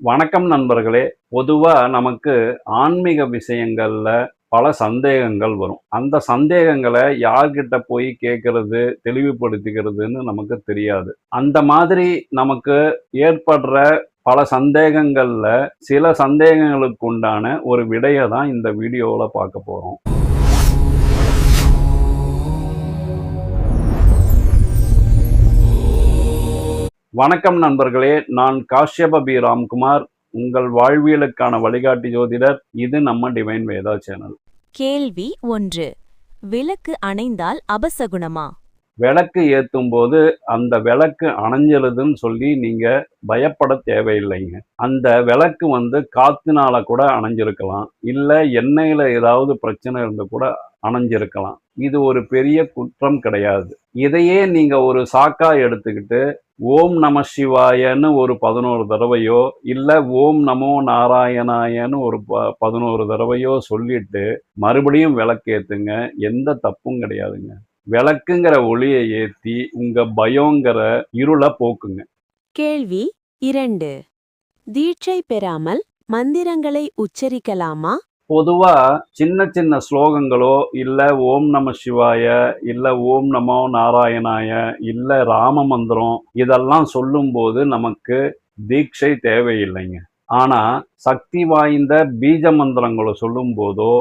வணக்கம் நண்பர்களே. பொதுவா நமக்கு ஆன்மீக விஷயங்கள்ல பல சந்தேகங்கள் வரும். அந்த சந்தேகங்கள யார்கிட்ட போய் கேட்கறது, தெளிவுபடுத்திக்கிறதுன்னு நமக்கு தெரியாது. அந்த மாதிரி நமக்கு ஏற்படுற பல சந்தேகங்கள்ல, சில சந்தேகங்களுக்கு உண்டான ஒரு விடைய தான் இந்த வீடியோவுல பார்க்க போறோம். வணக்கம் நண்பர்களே. நான் காஷ்யப பி. ராம்குமார். உங்கள் வாழ்வியலுக்கான வழிகாட்டி ஜோதிடர். இது நம்ம டிவைன் வேதா சேனல். கேள்வி 1. விளக்கு அணைந்தால் அபசகுனமா? விளக்கு ஏத்தும்போது அந்த விளக்கு அணைஞ்சிருதுன்னு சொல்லி நீங்க பயப்பட தேவையில்லைங்க. அந்த விளக்கு காத்துனால கூட அணைஞ்சிருக்கலாம். இல்ல எண்ணெயில ஏதாவது பிரச்சனை இருந்து கூட அணைஞ்சிருக்கலாம். இது ஒரு பெரிய குற்றம் கிடையாது. இதையே நீங்க ஒரு சாக்கா எடுத்துக்கிட்டு ஓம் நம சிவாயன்னு ஒரு 11 தடவையோ, இல்ல ஓம் நமோ நாராயணாயன்னு ஒரு 11 தடவையோ சொல்லிட்டு மறுபடியும் விளக்கேத்துங்க. எந்த தப்பும் கிடையாதுங்க. விளக்குங்கிற ஒளியை ஏத்தி உங்க பயங்கிற இருள போக்குங்க. கேள்வி 2. தீட்சை பெறாமல் மந்திரங்களை உச்சரிக்கலாமா? பொதுவா சின்ன சின்ன ஸ்லோகங்களோ, இல்ல ஓம் நம சிவாய, இல்ல ஓம் நமோ நாராயணாய, இல்ல ராம மந்திரம் இதெல்லாம் சொல்லும்போது நமக்கு தீட்சை தேவையில்லைங்க. ஆனா சக்தி வாய்ந்த பீஜ மந்திரங்களை சொல்லும் போதோ,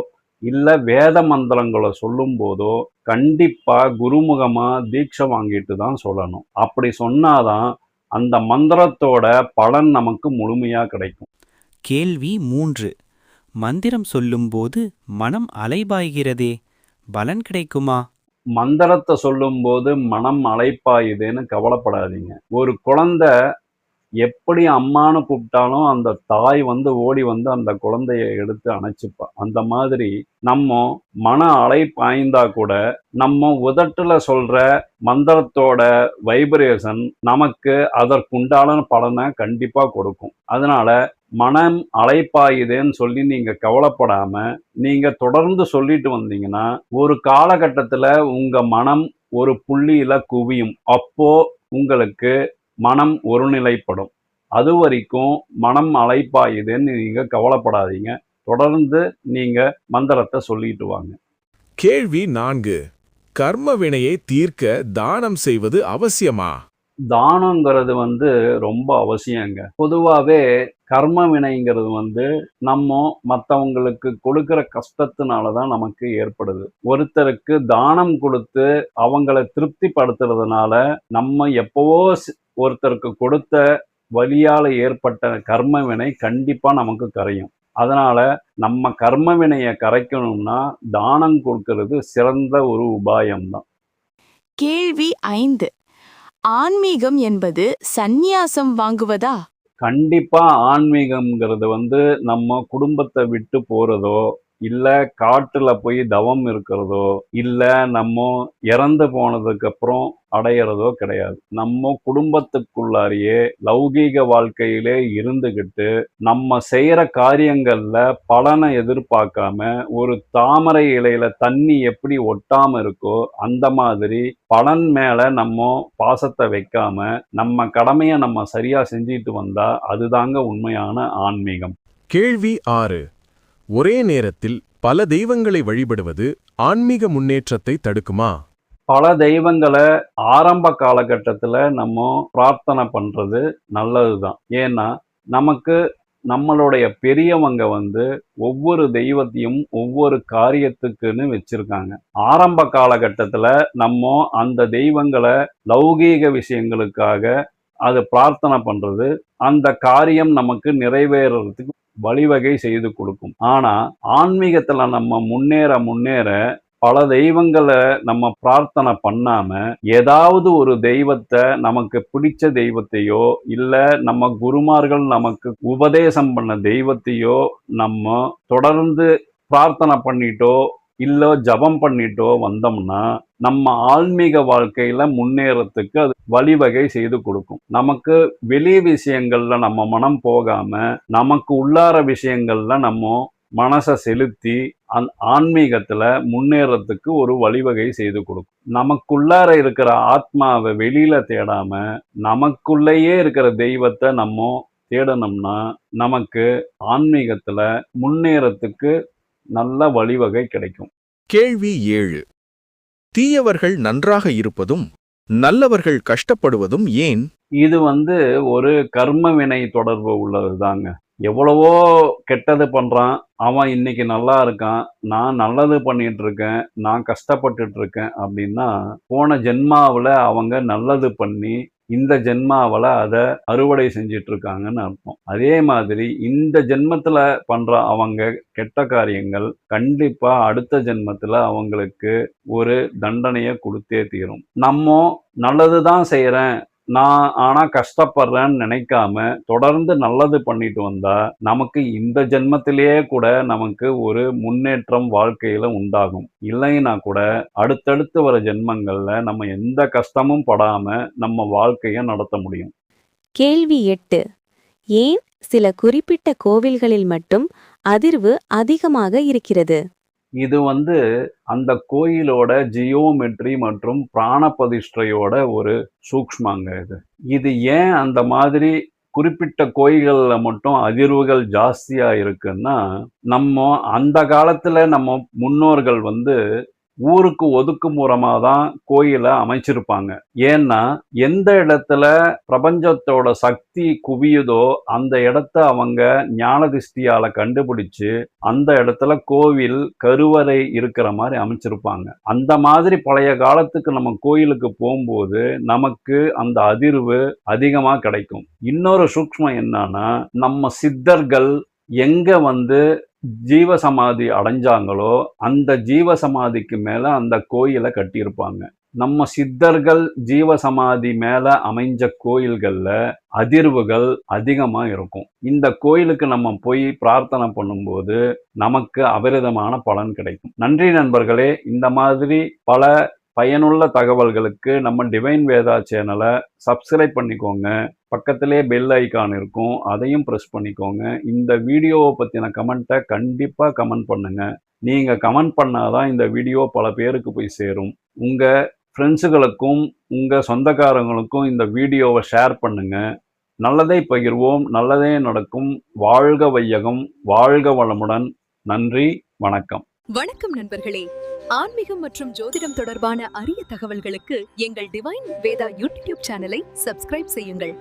இல்ல வேத மந்திரங்களை சொல்லும் போதோ கண்டிப்பா குருமுகமா தீட்சை வாங்கிட்டு தான் சொல்லணும். அப்படி சொன்னாதான் அந்த மந்திரத்தோட பலன் நமக்கு முழுமையா கிடைக்கும். கேள்வி 3. மந்திரம் சொல்லும்போது மனம் அலைபாய்கிறதே, பலன் கிடைக்குமா? மந்திரத்தை சொல்லும்போது மனம் அலைப்பாயுதுன்னு கவலைப்படாதீங்க. ஒரு குழந்தை எப்படி அம்மான்னு கூப்பிட்டாலும் அந்த தாய் ஓடி அந்த குழந்தைய எடுத்து அணைச்சுப்பா. அந்த மாதிரி நம்ம மன அலை பாய்ந்தா கூட நம்ம உதட்டுல சொல்ற மந்திரத்தோட வைப்ரேஷன் நமக்கு அதற்குண்டான பலனை கண்டிப்பா கொடுக்கும். அதனால மனம் அலைப்பாயுதேன்னு சொல்லி நீங்க கவலைப்படாம நீங்க தொடர்ந்து சொல்லிட்டு வந்தீங்கன்னா ஒரு காலகட்டத்துல உங்க மனம் ஒரு புள்ளியில குவியும். அப்போ உங்களுக்கு மனம் ஒருநிலைப்படும். அது வரைக்கும் மனம் அலைப்பாயுதுன்னு நீங்க கவலைப்படாதீங்க. தொடர்ந்து நீங்க மந்திரத்தை சொல்லிட்டு வாங்க. கேள்வி 4. கர்ம வினையை தீர்க்க தானம் செய்வது அவசியமா? தானங்கிறது ரொம்ப அவசியங்க. பொதுவாவே கர்ம வினைங்கிறது நம்ம மற்றவங்களுக்கு கொடுக்கிற கஷ்டத்தினால தான் நமக்கு ஏற்படுது. ஒருத்தருக்கு தானம் கொடுத்து அவங்கள திருப்திப்படுத்துறதுனால நம்ம எப்பவோ ஒருத்தருக்கு கொடுத்த வலியால ஏற்பட்ட கர்ம வினை கண்டிப்பா நமக்கு கரையும். அதனால நம்ம கர்ம வினையை கரைக்கணும்னா தானம் கொடுக்கிறது சிறந்த ஒரு உபாயம்தான். கேள்வி 5. ஆன்மீகம் என்பது சந்நியாசம் வாங்குவதா? கண்டிப்பா ஆன்மீகம்ங்கிறது நம்ம குடும்பத்தை விட்டு போறதோ, இல்ல காட்டுல போய் தவம் இருக்கிறதோ, இல்ல நம்ம இறந்து போனதுக்கு அப்புறம் அடையிறதோ கிடையாது. நம்ம குடும்பத்துக்குள்ளாரியே லௌகீக வாழ்க்கையிலே இருந்துகிட்டு நம்ம செய்யற காரியங்கள்ல பலனை எதிர்பார்க்காம ஒரு தாமரை இலையில தண்ணி எப்படி ஒட்டாம இருக்கோ அந்த மாதிரி பலன் மேல நம்ம பாசத்தை வைக்காம நம்ம கடமையை நம்ம சரியா செஞ்சிட்டு வந்தா அதுதாங்க உண்மையான ஆன்மீகம். கேள்வி 6. ஒரே நேரத்தில் பல தெய்வங்களை வழிபடுவது ஆன்மீக முன்னேற்றத்தை தடுக்குமா? பல தெய்வங்களை ஆரம்ப காலகட்டத்துல நம்ம பிரார்த்தனை பண்றது நல்லதுதான். ஏன்னா நமக்கு நம்மளுடைய பெரியவங்க ஒவ்வொரு தெய்வத்தையும் ஒவ்வொரு காரியத்துக்குன்னு வச்சிருக்காங்க. ஆரம்ப காலகட்டத்துல நம்ம அந்த தெய்வங்களை லௌகீக விஷயங்களுக்காக அது பிரார்த்தனை பண்றது அந்த காரியம் நமக்கு நிறைவேறதுக்கு வழிவகை செய்து கொடுக்கும். ஆனா ஆன்மீகத்துல நம்ம முன்னேற பல தெய்வங்களை நம்ம பிரார்த்தனை பண்ணாம ஏதாவது ஒரு தெய்வத்தை நமக்கு பிடிச்ச தெய்வத்தையோ இல்ல நம்ம குருமார்கள் நமக்கு உபதேசம் பண்ண தெய்வத்தையோ நம்ம தொடர்ந்து பிரார்த்தனை பண்ணிட்டோ இல்ல ஜபம் பண்ணிட்டோ வந்தோம்னா நம்ம ஆன்மீக வாழ்க்கையில முன்னேறத்துக்கு அது வழிவகை செய்து கொடுக்கும். நமக்கு வெளி விஷயங்கள்ல நம்ம மனம் போகாம நமக்கு உள்ளார விஷயங்கள்ல நம்ம மனசை செலுத்தி ஆன்மீகத்துல முன்னேறத்துக்கு ஒரு வழிவகை செய்து கொடுக்கும். நமக்குள்ளார இருக்கிற ஆத்மாவை வெளியில தேடாம நமக்குள்ளேயே இருக்கிற தெய்வத்தை நம்ம தேடணும்னா நமக்கு ஆன்மீகத்துல முன்னேறத்துக்கு நல்ல வழிவகை கிடைக்கும். கேள்வி 7. தீயவர்கள் நன்றாக இருப்பதும் நல்லவர்கள் கஷ்டப்படுவதும் ஏன்? இது ஒரு கர்ம வினை தொடர்பு உள்ளதுதாங்க. எவ்வளவோ கெட்டது பண்றான், அவன் இன்னைக்கு நல்லா இருக்கான், நான் நல்லது பண்ணிட்டு இருக்கேன், நான் கஷ்டப்பட்டுட்டு இருக்கேன் அப்படின்னா, போன ஜென்மாவுல அவங்க நல்லது பண்ணி இந்த ஜென்மாவுல அத அறுவடை செஞ்சுட்டு இருக்காங்கன்னு அர்த்தம். அதே மாதிரி இந்த ஜென்மத்துல பண்ற அவங்க கெட்ட காரியங்கள் கண்டிப்பா அடுத்த ஜென்மத்துல அவங்களுக்கு ஒரு தண்டனைய கொடுத்தே தீரும். நம்ம நல்லதுதான் செய்யறேன், நான் ஆனா கஷ்டப்படுறேன்னு நினைக்காம தொடர்ந்து நல்லது பண்ணிட்டு வந்தா நமக்கு இந்த ஜென்மத்திலேயே கூட நமக்கு ஒரு முன்னேற்றம் வாழ்க்கையில உண்டாகும். இல்லைன்னா கூட அடுத்தடுத்து வர ஜென்மங்கள்ல நம்ம எந்த கஷ்டமும் படாம நம்ம வாழ்க்கைய நடத்த முடியும். கேள்வி 8. ஏன் சில குறிப்பிட்ட கோவில்களில் மட்டும் அதிர்வு அதிகமாக இருக்கிறது? இது அந்த கோயிலோட ஜியோமெட்ரி மற்றும் பிராண பிரதிஷ்டையோட ஒரு சூக்ஷ்மங்க இது. இது ஏன் அந்த மாதிரி குறிப்பிட்ட கோயில்கள்ல மட்டும் அதிர்வுகள் ஜாஸ்தியா இருக்குன்னா, நம்ம அந்த காலத்துல நம்ம முன்னோர்கள் ஊருக்கு ஒதுக்குப்புறமா தான் கோயிலை அமைச்சிருப்பாங்க. ஏன்னா எந்த இடத்துல பிரபஞ்சத்தோட சக்தி குவியுதோ அந்த இடத்த அவங்க ஞான திருஷ்டியால கண்டுபிடிச்சு அந்த இடத்துல கோவில் கருவறை இருக்கிற மாதிரி அமைச்சிருப்பாங்க. அந்த மாதிரி பழைய காலத்துக்கு நம்ம கோயிலுக்கு போகும்போது நமக்கு அந்த அதிர்வு அதிகமா கிடைக்கும். இன்னொரு சூக்ஷ்மம் என்னன்னா, நம்ம சித்தர்கள் எங்க ஜீவசமாதி அடைஞ்சாங்களோ அந்த ஜீவசமாதிக்கு மேல அந்த கோயிலை கட்டியிருப்பாங்க. நம்ம சித்தர்கள் ஜீவசமாதி மேல அமைஞ்ச கோயில்கள்ல அதிர்வுகள் அதிகமா இருக்கும். இந்த கோயிலுக்கு நம்ம போய் பிரார்த்தனை பண்ணும்போது நமக்கு அபரிதமான பலன் கிடைக்கும். நன்றி நண்பர்களே. இந்த மாதிரி பல பயனுள்ள தகவல்களுக்கு நம்ம டிவைன் வேதா சேனலை சப்ஸ்கிரைப் பண்ணிக்கோங்க. பக்கத்திலே பெல் ஐகான் இருக்கும், அதையும் ப்ரெஸ் பண்ணிக்கோங்க. இந்த வீடியோவை பற்றின கமெண்ட்டை கண்டிப்பாக கமெண்ட் பண்ணுங்க. நீங்கள் கமெண்ட் பண்ணாதான் இந்த வீடியோ பல பேருக்கு போய் சேரும். உங்கள் ஃப்ரெண்ட்ஸுகளுக்கும் உங்கள் சொந்தக்காரங்களுக்கும் இந்த வீடியோவை ஷேர் பண்ணுங்க. நல்லதை பகிர்வோம், நல்லதே நடக்கும். வாழ்க வையகம், வாழ்க வளமுடன். நன்றி, வணக்கம். வணக்கம் நண்பர்களே. ஆன்மீகம் மற்றும் ஜோதிடம் தொடர்பான அரிய தகவல்களுக்கு எங்கள் டிவைன் வேதா யூடியூப் சேனலை சப்ஸ்கிரைப் செய்யுங்கள்.